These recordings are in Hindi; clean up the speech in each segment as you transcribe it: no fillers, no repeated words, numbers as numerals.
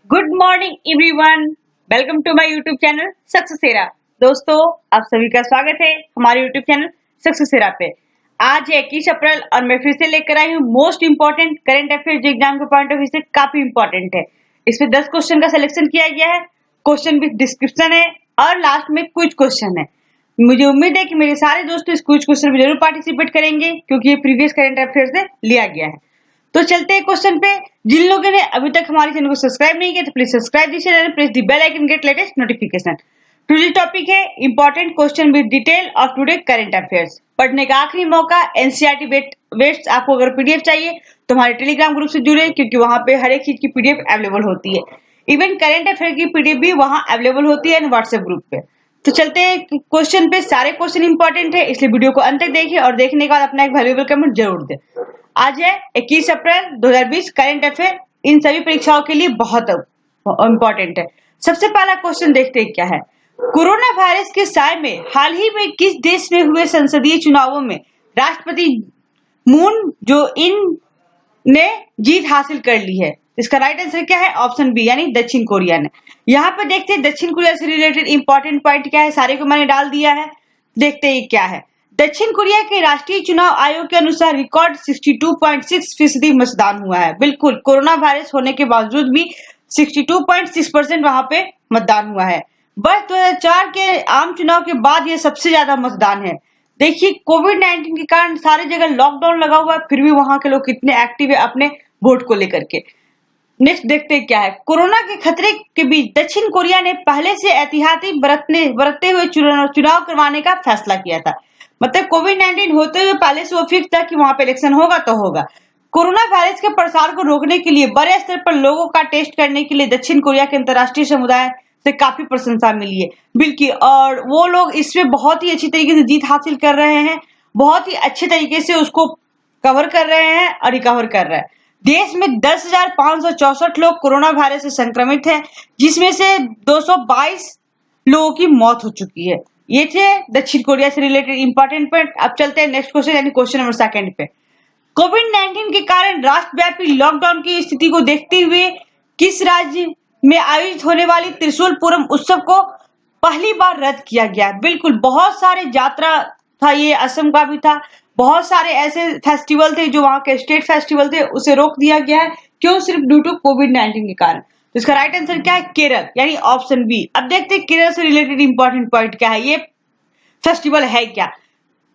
Good morning everyone. Welcome to my YouTube channel सक्सेसरा। दोस्तों, आप सभी का स्वागत है हमारे यूट्यूब चैनल सक्सेसरा पे। आज है 21 अप्रैल और मैं फिर से लेकर आई हूँ मोस्ट इंपॉर्टेंट करंट अफेयर जो एग्जाम के पॉइंट ऑफ व्यू से काफी इंपॉर्टेंट है। इसमें 10 क्वेश्चन का सिलेक्शन किया गया है। क्वेश्चन विद डिस्क्रिप्शन है और लास्ट में क्विज क्वेश्चन है। मुझे उम्मीद है कि मेरे सारे दोस्त इस क्विज क्वेश्चन में जरूर पार्टिसिपेट करेंगे क्योंकि ये प्रीवियस करंट अफेयर से लिया गया है। तो चलते हैं क्वेश्चन पे। जिन लोगों ने अभी तक हमारे चैनल को सब्सक्राइब नहीं किया तो please subscribe this channel, press the bell icon, get latest notification. Today topic है important question with detail of today current affairs. पढ़ने का आखिरी मौका एनसीईआरटी बेस्ड। आपको अगर पीडीएफ चाहिए तो हमारे टेलीग्राम ग्रुप से जुड़े क्योंकि वहां पे हर एक चीज की पीडीएफ अवेलेबल होती है। इवन करंट अफेयर की पीडीएफ भी वहां अवेलेबल होती है व्हाट्सएप ग्रुप पे। तो चलते हैं क्वेश्चन पे। सारे क्वेश्चन इंपॉर्टेंट है इसलिए वीडियो को अंत तक देखिए और देखने के बाद अपना एक वैल्यूएबल कमेंट जरूर दें। आज है 21 अप्रैल 2020। करंट अफेयर इन सभी परीक्षाओं के लिए बहुत इंपॉर्टेंट है। सबसे पहला क्वेश्चन देखते हैं क्या है। कोरोना वायरस के साय में हाल ही में किस देश में हुए संसदीय चुनावों में राष्ट्रपति मून जो इन ने जीत हासिल कर ली है? इसका राइट आंसर क्या है? ऑप्शन बी यानी दक्षिण कोरिया ने। यहाँ पे देखते हैं दक्षिण कोरिया से रिलेटेड इंपॉर्टेंट पॉइंट क्या है। सारे को मैंने डाल दिया है, देखते हैं क्या है। दक्षिण कोरिया के राष्ट्रीय चुनाव आयोग के अनुसार रिकॉर्ड 62.6% मतदान हुआ है। बिल्कुल, कोरोना वायरस होने के बावजूद भी 62.6% वहां पे मतदान हुआ है। वर्ष 2004 के आम चुनाव के बाद यह सबसे ज्यादा मतदान है। देखिए, कोविड-19 के कारण सारी जगह लॉकडाउन लगा हुआ है, फिर भी वहां के लोग कितने एक्टिव है अपने वोट को लेकर के। नेक्स्ट देखते हैं क्या है। कोरोना के खतरे के बीच दक्षिण कोरिया ने पहले से एहतियाती बरतते हुए चुनाव करवाने का फैसला किया था। मतलब कोविड-19 होते हुए पहले से वो फिक्स था कि वहां पे इलेक्शन होगा तो होगा। कोरोना वायरस के प्रसार को रोकने के लिए बड़े स्तर पर लोगों का टेस्ट करने के लिए दक्षिण कोरिया के अंतर्राष्ट्रीय समुदाय से काफी प्रशंसा मिली है। बिल्कुल, और वो लोग इसमें बहुत ही अच्छी तरीके से जीत हासिल कर रहे हैं, बहुत ही अच्छे तरीके से उसको कवर कर रहे हैं और रिकवर कर रहे हैं। देश में 10,564 लोग कोरोना वायरस से संक्रमित हैं, जिसमें से 222 लोगों की मौत हो चुकी है। ये थे दक्षिण कोरिया से रिलेटेड इंपॉर्टेंट पॉइंट। अब चलते हैं नेक्स्ट क्वेश्चन यानी क्वेश्चन नंबर 2 पे। कोविड-19 के कारण राष्ट्रव्यापी लॉकडाउन की स्थिति को देखते हुए किस राज्य में आयोजित होने वाली त्रिशूल पूरम उत्सव को पहली बार रद्द किया गया? बिल्कुल, बहुत सारे यात्रा था, ये असम का भी था, बहुत सारे ऐसे फेस्टिवल थे जो वहां के स्टेट फेस्टिवल थे, उसे रोक दिया गया है। क्यों? सिर्फ ड्यू टू कोविड-19 के कारण। तो इसका राइट आंसर क्या है? केरल यानी ऑप्शन बी। अब देखते हैं केरल से रिलेटेड इंपॉर्टेंट पॉइंट क्या है, ये फेस्टिवल है क्या।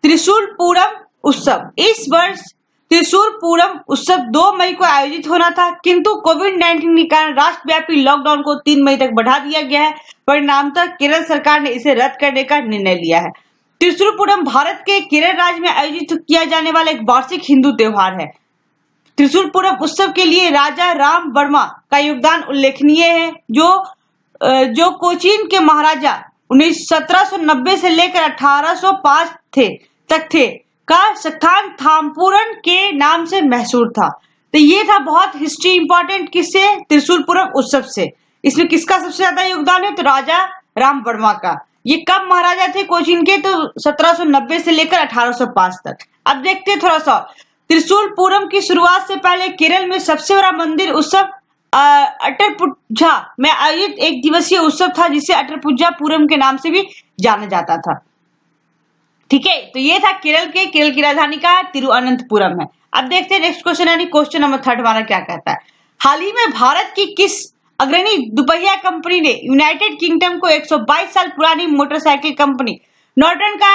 त्रिशूल पूरम उत्सव। इस वर्ष त्रिशूल पूरम उत्सव 2 मई को आयोजित होना था, किंतु कोविड-19 के कारण राष्ट्रव्यापी लॉकडाउन को 3 मई तक बढ़ा दिया गया है। परिणामतः केरल सरकार ने इसे रद्द करने का निर्णय लिया है। त्रिशूल पूरम भारत के केरल राज्य में आयोजित किया जाने वाला एक वार्षिक हिंदू त्योहार है। त्रिशूल पूरम उत्सव के लिए राजा राम वर्मा का योगदान उल्लेखनीय है, जो कोचीन के महाराजा 1790 से लेकर 1805 तक थे का स्थान थाम्पुरन के नाम से मशहूर था। तो ये था बहुत हिस्ट्री इंपॉर्टेंट किससे? त्रिशूल पूरम उत्सव से। इसमें किसका सबसे ज्यादा योगदान है? तो राजा राम वर्मा का। ये कब महाराजा थे कोचीन के? तो 1790 से लेकर 1805 तक। अब देखते हैं थोड़ा सा। त्रिशूल पूरम की शुरुआत से पहले केरल में सबसे बड़ा मंदिर उत्सव अटरपुझा में आयोजित एक दिवसीय उत्सव था, जिसे अटरपुझा पूरम के नाम से भी जाना जाता था। ठीक है, तो ये था केरल की राजधानी का तिरुअनंतपुरम है। अब देखते हैं नेक्स्ट क्वेश्चन यानी क्वेश्चन नंबर 3 हमारा क्या कहता है। हाल ही में भारत की किस अग्रणी दुपहिया कंपनी ने यूनाइटेड किंगडम को 122 साल पुरानी मोटरसाइकिल कंपनी नॉर्टन का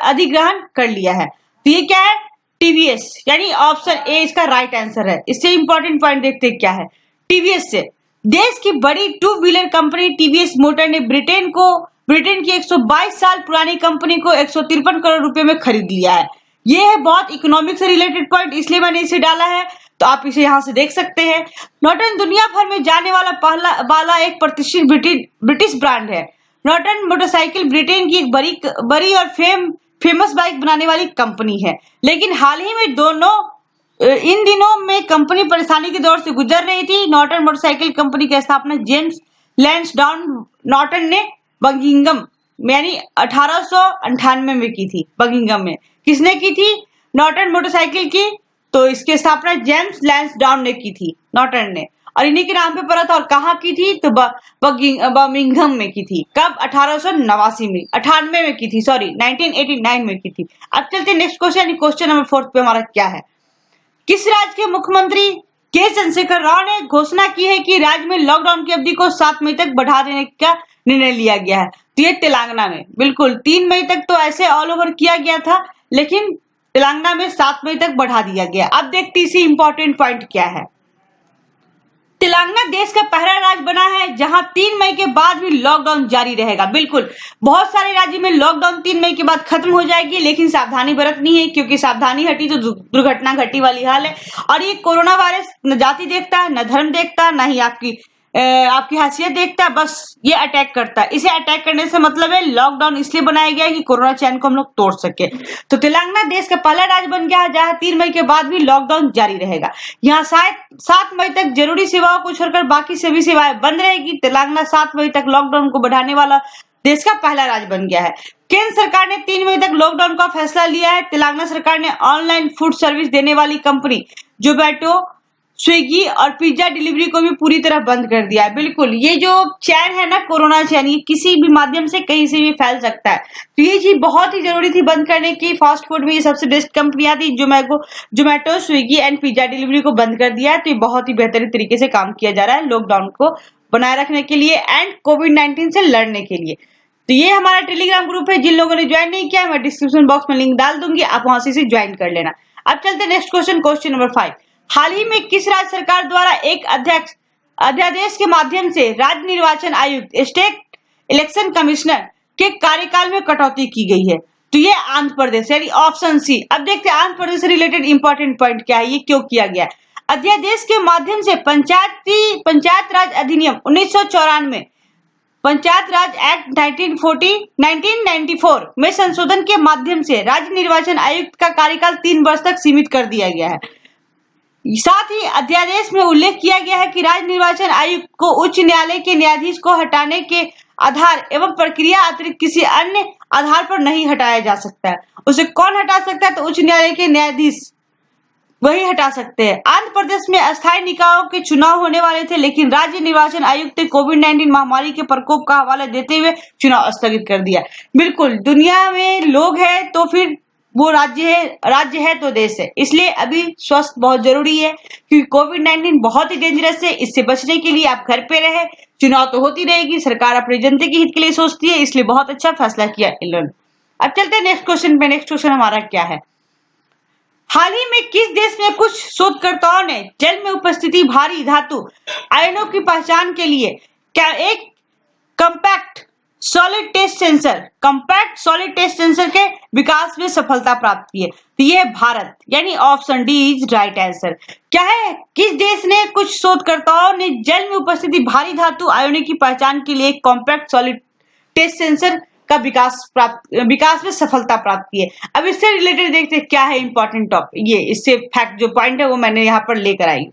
अधिग्रहण कर लिया है? तो ये क्या है? टीवीएस यानी ऑप्शन ए इसका राइट आंसर है। इससे इंपॉर्टेंट पॉइंट देखते हैं क्या है। टीवीएस से देश की बड़ी 2 व्हीलर कंपनी टीवीएस मोटर ने ब्रिटेन की 122 साल पुरानी कंपनी को 153 करोड़ रुपए में खरीद लिया है। ये है बहुत इकोनॉमिक से रिलेटेड पॉइंट, इसलिए मैंने इसे डाला है, तो आप इसे यहाँ से देख सकते हैं। नॉर्टन दुनिया भर में जाने वाला एक प्रतिष्ठित ब्रिटिश ब्रांड है। नॉर्टन मोटरसाइकिल ब्रिटेन की एक बड़ी और फेमस बाइक बनाने वाली कंपनी है, लेकिन हाल ही में इन दिनों में कंपनी परेशानी के दौर से गुजर रही थी। नॉर्टन मोटरसाइकिल कंपनी की स्थापना जेम्स लैंसडाउन नॉर्टन ने बर्मिंघम यानी 1898 में की थी। बर्मिंघम में किसने की थी? नॉर्टन मोटरसाइकिल की। तो इसकी स्थापना जेम्स लैंसडाउन ने की थी, नॉर्टन ने। और इन्हीं के नाम पे पड़ा था। और कहाँ की थी? तो बर्मिंघम में की थी। कब? 1889 में, 98 में की थी, सॉरी 1989 में की थी। अब चलते नेक्स्ट क्वेश्चन, क्वेश्चन नंबर 4 पे हमारा क्या है? किस राज्य के मुख्यमंत्री के चंद्रशेखर राव ने घोषणा की है कि राज्य में लॉकडाउन की अवधि को 7 मई तक बढ़ा देने का निर्णय लिया गया है? तो ये तेलंगाना में। बिल्कुल 3 मई तक तो ऐसे ऑल ओवर किया गया था, लेकिन तेलंगाना में 7 मई तक बढ़ा दिया गया। अब देखते इसी इंपॉर्टेंट पॉइंट क्या है। तेलंगाना देश का पहला राज्य बना है जहां 3 मई के बाद भी लॉकडाउन जारी रहेगा। बिल्कुल बहुत सारे राज्य में लॉकडाउन 3 मई के बाद खत्म हो जाएगी, लेकिन सावधानी बरतनी है, क्योंकि सावधानी हटी तो दुर्घटना घटी वाली हाल है। और ये कोरोना वायरस न जाति देखता है, न धर्म देखता है, न ही आपकी हैसियत देखता है, बस ये अटैक करता है। इसे अटैक करने से मतलब है लॉकडाउन इसलिए बनाया गया है कि कोरोना चैन को हम लोग तोड़ सके। तो तेलंगाना देश का पहला राज्य बन गया है जहां 3 मई के बाद भी लॉकडाउन जारी रहेगा। यहाँ 7 मई तक जरूरी सेवाओं को छोड़कर बाकी सभी सेवाएं बंद रहेगी। तेलंगाना 7 मई तक लॉकडाउन को बढ़ाने वाला देश का पहला राज्य बन गया है। केंद्र सरकार ने 3 मई तक लॉकडाउन का फैसला लिया है। तेलंगाना सरकार ने ऑनलाइन फूड सर्विस देने वाली कंपनी जोमेटो, स्विगी और पिज्जा डिलीवरी को भी पूरी तरह बंद कर दिया है। बिल्कुल ये जो चैन है ना, कोरोना चैन, ये किसी भी माध्यम से कहीं से भी फैल सकता है। तो ये चीज बहुत ही जरूरी थी बंद करने की। फास्ट फूड में ये सबसे बेस्ट कंपनियां थी, Zomato, Swiggy and pizza delivery को बंद कर दिया है। तो ये बहुत ही बेहतरीन तरीके से काम किया जा रहा है लॉकडाउन को बनाए रखने के लिए एंड कोविड-19 से लड़ने के लिए। तो ये हमारा टेलीग्राम ग्रुप है। जिन लोगों ने ज्वाइन नहीं किया, मैं डिस्क्रिप्शन बॉक्स में लिंक डाल दूंगी, आप वहां से ज्वाइन कर लेना। अब चलते नेक्स्ट क्वेश्चन, क्वेश्चन नंबर 5। हाल ही में किस राज्य सरकार द्वारा एक अध्यादेश के माध्यम से राज्य निर्वाचन आयुक्त, स्टेट इलेक्शन कमिश्नर के कार्यकाल में कटौती की गई है? तो ये आंध्र प्रदेश, यानी ऑप्शन सी। अब देखते हैं आंध्र प्रदेश से रिलेटेड इंपॉर्टेंट पॉइंट क्या है, ये क्यों किया गया। अध्यादेश के माध्यम से पंचायत राज अधिनियम 1994, पंचायत राज एक्ट 1994 में संशोधन के माध्यम से राज्य निर्वाचन आयुक्त का कार्यकाल 3 वर्ष तक सीमित कर दिया गया है। साथ ही अध्यादेश में उल्लेख किया गया है कि राज्य निर्वाचन आयुक्त को उच्च न्यायालय के न्यायाधीश को हटाने के आधार एवं प्रक्रिया अतिरिक्त किसी अन्य आधार पर नहीं हटाया जा सकता है। उसे कौन हटा सकता है? तो उच्च न्यायालय के न्यायाधीश वही हटा सकते हैं। आंध्र प्रदेश में अस्थायी निकायों के चुनाव होने वाले थे, लेकिन राज्य निर्वाचन आयुक्त ने कोविड-19 महामारी के प्रकोप का हवाला देते हुए चुनाव स्थगित कर दिया। बिल्कुल दुनिया में लोग हैं तो फिर वो राज्य है तो देश है, इसलिए अभी स्वस्थ बहुत जरूरी है, क्योंकि कोविड-19 बहुत ही डेंजरस है। इससे बचने के लिए आप घर पे रहे, चुनाव तो होती रहेगी, सरकार अपने जनता के हित के लिए सोचती है, इसलिए बहुत अच्छा फैसला किया इन्होंने। अब चलते हैं नेक्स्ट क्वेश्चन पे। नेक्स्ट क्वेश्चन हमारा क्या है? हाल ही में किस देश में कुछ शोधकर्ताओं ने जल में उपस्थिति भारी धातु आयनों की पहचान के लिए क्या एक कंपैक्ट सॉलिड टेस्ट सेंसर के विकास में सफलता प्राप्त की है? तो ये भारत, यानी option D is right answer. क्या है? किस देश ने, कुछ शोधकर्ताओं ने जल में उपस्थिति भारी धातु आयनों की पहचान के लिए एक कॉम्पैक्ट सॉलिड टेस्ट सेंसर का विकास में सफलता प्राप्त की है। अब इससे रिलेटेड देखते हैं क्या है इंपॉर्टेंट टॉपिक। ये इससे फैक्ट जो पॉइंट है वो मैंने यहाँ पर लेकर आई।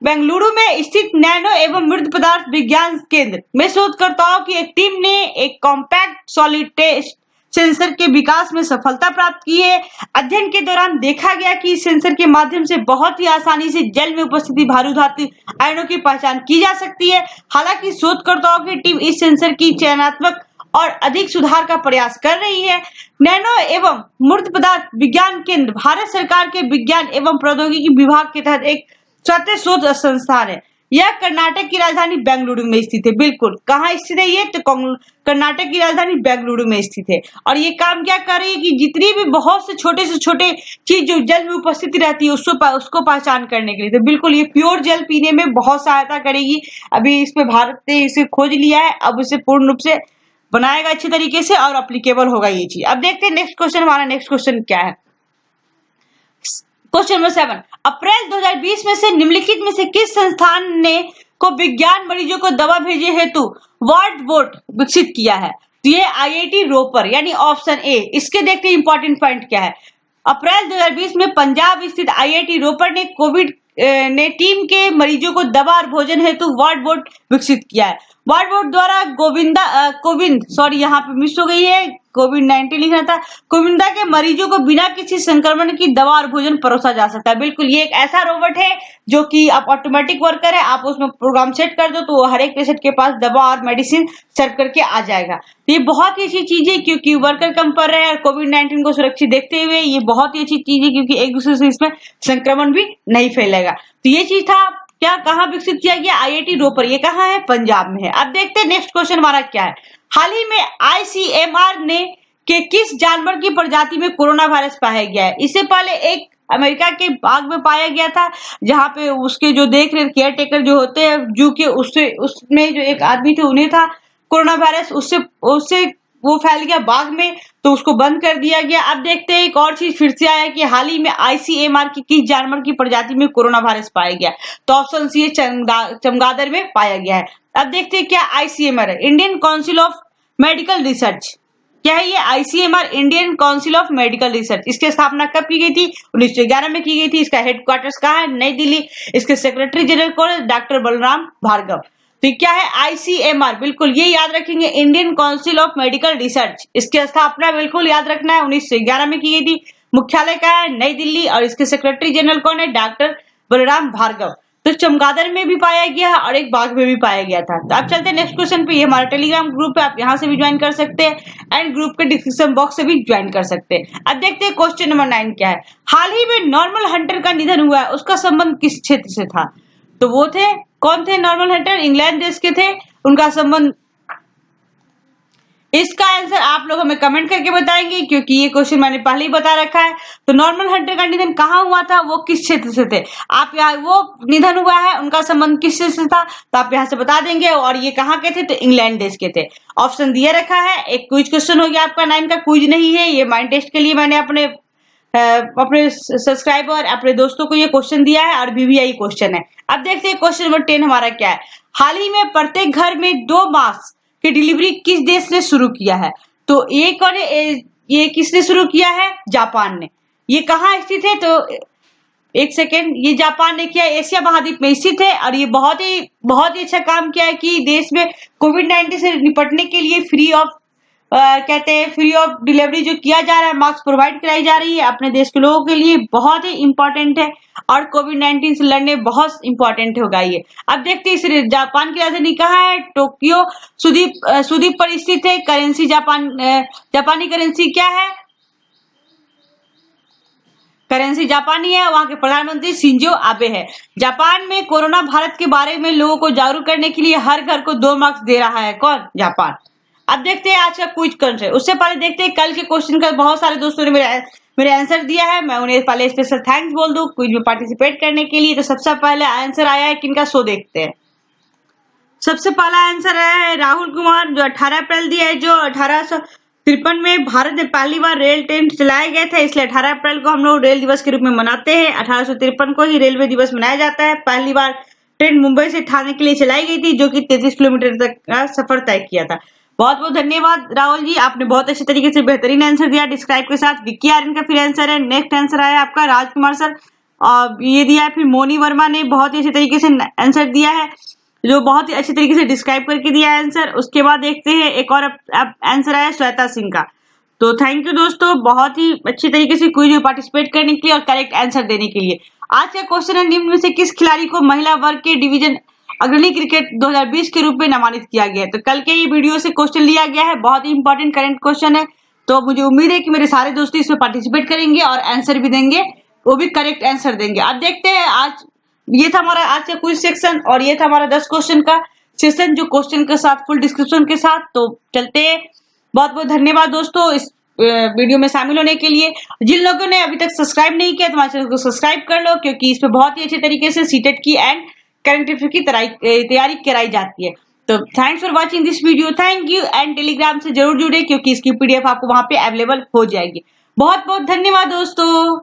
बेंगलुरु में स्थित नैनो एवं मृद पदार्थ विज्ञान केंद्र में शोधकर्ताओं की एक टीम ने एक कॉम्पैक्ट सॉलिड टेस्ट सेंसर के विकास में सफलता प्राप्त की है। अध्ययन के दौरान देखा गया कि इस सेंसर के माध्यम से बहुत ही आसानी से जल में उपस्थिति भारी धातु आयनों की पहचान की जा सकती है। हालांकि शोधकर्ताओं की टीम इस सेंसर की चयनात्मक और अधिक सुधार का प्रयास कर रही है। नैनो एवं मूर्त पदार्थ विज्ञान केंद्र भारत सरकार के विज्ञान एवं प्रौद्योगिकी विभाग के तहत एक स्वतंत्र शोध संस्थान है। यह कर्नाटक की राजधानी बेंगलुरु में स्थित है। बिल्कुल कहाँ स्थित है ये? तो कर्नाटक की राजधानी बेंगलुरु में स्थित है। और ये काम क्या कर रही है कि जितनी भी बहुत से छोटे चीज जो जल में उपस्थित रहती है उसको पहचान करने के लिए, तो बिल्कुल ये प्योर जल पीने में बहुत सहायता करेगी। अभी इस पे भारत ने इसे खोज लिया है, अब इसे पूर्ण रूप से बनाएगा अच्छे तरीके से और अप्लीकेबल होगा ये चीज। अब देखते हैं नेक्स्ट क्वेश्चन, हमारा नेक्स्ट क्वेश्चन क्या है। क्वेश्चन नंबर 7, अप्रैल 2020 में से निम्नलिखित में से किस संस्थान ने को विज्ञान मरीजों को दवा भेजे हेतु वार्ड बोट विकसित किया है? तो ये आईआईटी रोपर, यानी ऑप्शन ए। इसके देखते हैं इंपॉर्टेंट पॉइंट क्या है। अप्रैल 2020 में पंजाब स्थित आईआईटी रोपर ने कोविड ने टीम के मरीजों को दवा और भोजन हेतु वार्ड बोट विकसित किया है। वार्ड बोट द्वारा यहाँ पे मिस हो गई है, कोविड-19 लिखना था। कोविंदा के मरीजों को बिना किसी संक्रमण की दवा और भोजन परोसा जा सकता है। बिल्कुल, ये एक ऐसा रोबोट है जो कि आप ऑटोमेटिक वर्कर है, आप उसमें प्रोग्राम सेट कर दो तो वो हर एक पेशेंट के पास दवा और मेडिसिन सर्व करके आ जाएगा। तो ये बहुत ही अच्छी चीज है क्योंकि वर्कर कम पर रहे और कोविड-19 को सुरक्षित देखते हुए ये बहुत ही अच्छी चीज है क्योंकि एक दूसरे से इसमें संक्रमण भी नहीं फैलेगा। तो ये चीज था। क्या कहाँ विकसित किया गया? IIT रोपर। ये कहाँ है? पंजाब में है। अब देखते हैं नेक्स्ट क्वेश्चन हमारा क्या है। हाल ही में ICMR ने के किस जानवर की प्रजाति में कोरोना वायरस पाया गया है? इससे पहले एक अमेरिका के बाघ में पाया गया था, जहां पे उसके जो देख रेख केयर टेकर जो होते हैं जू के, उसमें जो एक आदमी थे उन्हें था कोरोना वायरस, उससे वो फैल गया बाघ में, तो उसको बंद कर दिया गया। अब देखते हैं एक और चीज फिर से आया कि हाल ही में ICMR की किस जानवर की प्रजाति में कोरोना वायरस पाया गया। तो ऑप्शन सी है चमगादड़ में पाया गया है। अब देखते हैं क्या ICMR है। Indian council of medical research. क्या है ये? ICMR Indian council of medical research. इसकी स्थापना कब की गई थी? 1911 में की गई थी। इसका हेडक्वार्टर्स कहाँ है? नई दिल्ली। इसके सेक्रेटरी जनरल कौन है? डॉक्टर बलराम भार्गव। तो क्या है? ICMR। बिल्कुल ये याद रखेंगे, Indian council of medical research. इसकी स्थापना बिल्कुल याद रखना है, 1911 में की गई थी। मुख्यालय कहाँ है? नई दिल्ली। और इसके सेक्रेटरी जनरल कौन है? डॉक्टर बलराम भार्गव। तो चमगादड़ में भी पाया गया और एक बाघ में भी पाया गया था। तो अब चलते हैं नेक्स्ट क्वेश्चन पे। ये हमारा टेलीग्राम ग्रुप है, आप यहाँ से भी ज्वाइन कर सकते हैं एंड ग्रुप के डिस्क्रिप्शन बॉक्स से भी ज्वाइन कर सकते हैं। अब देखते हैं क्वेश्चन नंबर 9 क्या है। हाल ही में नॉर्मल हंटर का निधन हुआ है, उसका संबंध किस क्षेत्र से था? तो वो थे, कौन थे नॉर्मल हंटर? इंग्लैंड देश के थे। उनका संबंध, इसका आंसर आप लोग हमें कमेंट करके बताएंगे क्योंकि ये क्वेश्चन मैंने पहले ही बता रखा है। तो नॉर्मल हंटर का निधन कहाँ हुआ था, वो किस क्षेत्र से थे? आप यहाँ, वो निधन हुआ है, उनका संबंध किस क्षेत्र से था, तो आप यहाँ से बता देंगे। और ये कहाँ के थे? तो इंग्लैंड देश के थे। ऑप्शन दिया रखा है। एक क्विज क्वेश्चन हो गया आपका। 9 का क्विज नहीं है, ये माइंड टेस्ट के लिए मैंने अपने सब्सक्राइबर, अपने दोस्तों को ये क्वेश्चन दिया है और VVI क्वेश्चन है। अब देखते हैं क्वेश्चन नंबर 10 हमारा क्या है। हाल ही में प्रत्येक घर में 2 मास्क की डिलीवरी किस देश ने शुरू किया है? तो ये कौन है? ये किसने शुरू किया है? जापान ने। ये कहाँ स्थित है? तो एक सेकेंड, ये जापान ने किया, एशिया महाद्वीप में स्थित है। और ये बहुत ही अच्छा काम किया है कि देश में कोविड-19 से निपटने के लिए फ्री ऑफ डिलीवरी जो किया जा रहा है, मास्क प्रोवाइड कराई जा रही है अपने देश के लोगों के लिए, बहुत ही इंपॉर्टेंट है और कोविड-19 से लड़ने बहुत इंपॉर्टेंट होगा ये। अब देखते हैं जापान की राजधानी कहाँ है? टोक्यो सुदीप पर स्थित है। करेंसी जापानी करेंसी क्या है? करेंसी जापानी है। वहां के प्रधानमंत्री शिंजो आबे है। जापान में कोरोना भारत के बारे में लोगों को जागरूक करने के लिए हर घर को 2 मास्क दे रहा है। कौन? जापान। अब देखते हैं आज का क्विज क्वेश्चन। उससे पहले देखते हैं कल के क्वेश्चन का बहुत सारे दोस्तों ने मेरे आंसर दिया है, मैं उन्हें पहले स्पेशल थैंक्स बोल दूं क्विज में पार्टिसिपेट करने के लिए। तो सबसे पहले आंसर आया है किनका, सो देखते हैं। सबसे पहला आंसर आया है राहुल कुमार, जो 18 अप्रैल दिया है, जो 1853 में भारत में पहली बार रेल ट्रेन चलाया गया था, इसलिए 18 अप्रैल को हम लोग रेल दिवस के रूप में मनाते हैं। 1853 को ही रेलवे दिवस मनाया जाता है। पहली बार ट्रेन मुंबई से ठाणे के लिए चलाई गई थी, जो कि 33 किलोमीटर तक का सफर तय किया था। बहुत बहुत धन्यवाद राहुल जी, आपने बहुत अच्छे तरीके से बेहतरीन आंसर दिया डिस्क्राइब के साथ। विक्की आर्यन का फिर आंसर है। नेक्स्ट आंसर आया आपका राजकुमार सर, और ये दिया है। फिर मोनी वर्मा ने बहुत ही अच्छे तरीके से आंसर दिया है, जो बहुत ही अच्छे तरीके से डिस्क्राइब करके दिया है आंसर। उसके बाद देखते हैं एक और आंसर आया श्वेता सिंह का। तो थैंक यू दोस्तों, बहुत ही अच्छे तरीके से क्विज में पार्टिसिपेट करने के लिए और करेक्ट आंसर देने के लिए। आज का क्वेश्चन है, निम्न में से किस खिलाड़ी को महिला वर्ग के डिवीजन अग्रणी क्रिकेट 2020 के रूप में नामांकित किया गया है? तो कल के ये वीडियो से क्वेश्चन लिया गया है, बहुत ही इंपॉर्टेंट करंट क्वेश्चन है। तो मुझे उम्मीद है कि मेरे सारे दोस्त इसमें पार्टिसिपेट करेंगे और आंसर भी देंगे, वो भी करेक्ट आंसर देंगे। अब देखते हैं, आज ये था हमारा आज का क्विज सेक्शन और ये था हमारा 10 क्वेश्चन का सेशन, जो क्वेश्चन के साथ फुल डिस्क्रिप्शन के साथ। तो चलते हैं, बहुत बहुत धन्यवाद दोस्तों इस वीडियो में शामिल होने के लिए। जिन लोगों ने अभी तक सब्सक्राइब नहीं किया तो हमारे चैनल को सब्सक्राइब कर लो, क्योंकि इस पे बहुत ही अच्छे तरीके से सीटेट की एंड करंट अफेयर की तैयारी कराई जाती है। तो thanks for watching this video, thank you. And Telegram से जरूर जुड़े, क्योंकि इसकी PDF आपको वहां पे अवेलेबल हो जाएगी। बहुत बहुत धन्यवाद दोस्तों।